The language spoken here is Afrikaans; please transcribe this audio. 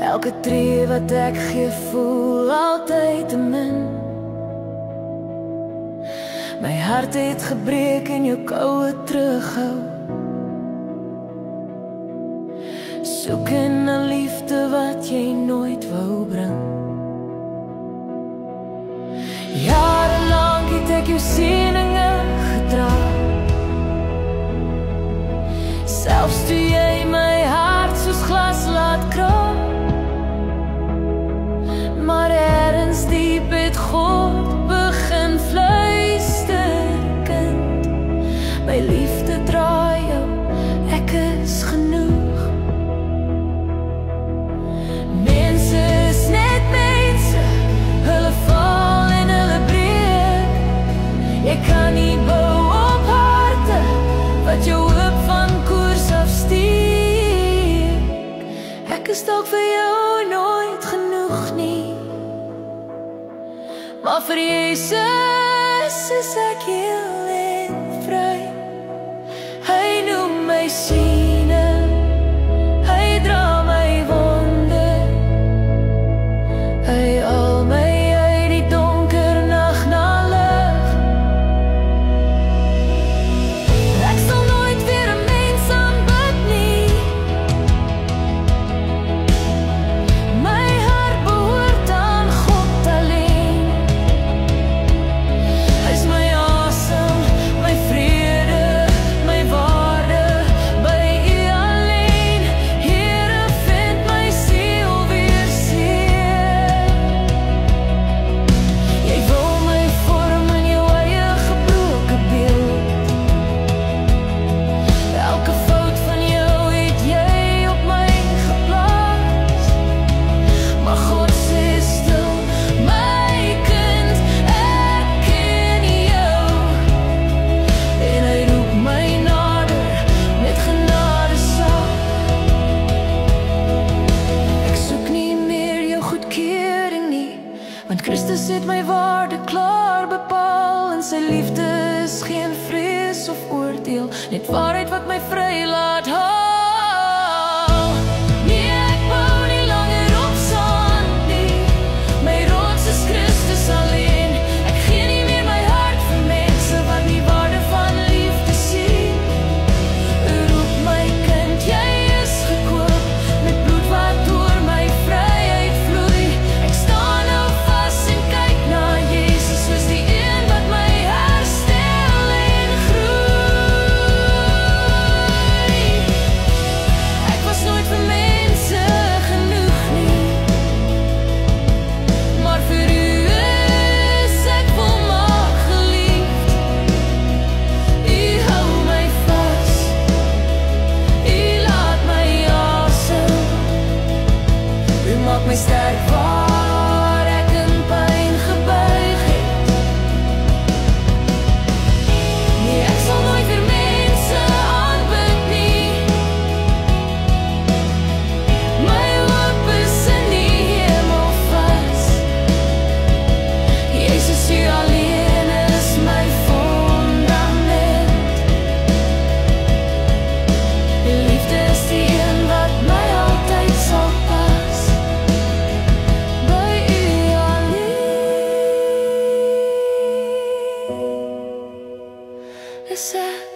Elke tree wat ek gee voel altyd te min. My hart het gebreek en jou koue terughou. Soek in 'n liefde wat jy nooit wou bring. Jarelang het ek jou sieninge gedra, selfs toe jy my hart soos glas laat kraak. Maar ergens diep het God begin fluister, kind, my liefde draai jou, ek is genoeg. Mense is net mense, hulle val en hulle breek. Jy kan nie bou op harte wat jou hoop van koers afsteek. Ek is dalk vir jou nooit genoeg nie, maar vir Jesus is ek heel en vry. Hy noem my syne, hy dra my wonde, hy haal my uit die donker nag na lig. Ek sal nooit weer 'n mens aanbid nie, my hart behoort aan God alleen. Hy's my asem, my vrede, my waarde, by U alleen. Here, vind my siel weer seer. Jy wil my vorm in jou eie gebroke beeld. Elke fout van jou het jy op my geplaas, maar God sê stil, my kind, ek ken jou. En hy roep my nader met genadesaak. Ek soek nie meer jou goedkeuring nie, want Christus het my waarde klaar bepaal. En sy liefde is geen vrees of oordeel, net waarheid wat my vry laat haal. Nee, ek bou nie langer op sand nie, my rots is Christus alleen. Ek gee nie meer my hart vir mense wat nie waarde van liefde sien. U roep my kind, jy is gekoop met bloed wat door my vryheid vloei. Ek staan nou vas en kyk na Jesus, soos die een wat my herstel en groei. Ek was nooit vir mense genoeg nie, maar vir U is ek volmaak geliefd. U hou my vas, U laat my asem, U maak my sterk waar ek in pyn gebuig het. Nee, ek sal nooit weer mense aanbid nie, my hoop is in die hemel vas. Jesus, U alleen is my fondament. Die liefde is die een wat my altyd sal pas, by U alleen is ek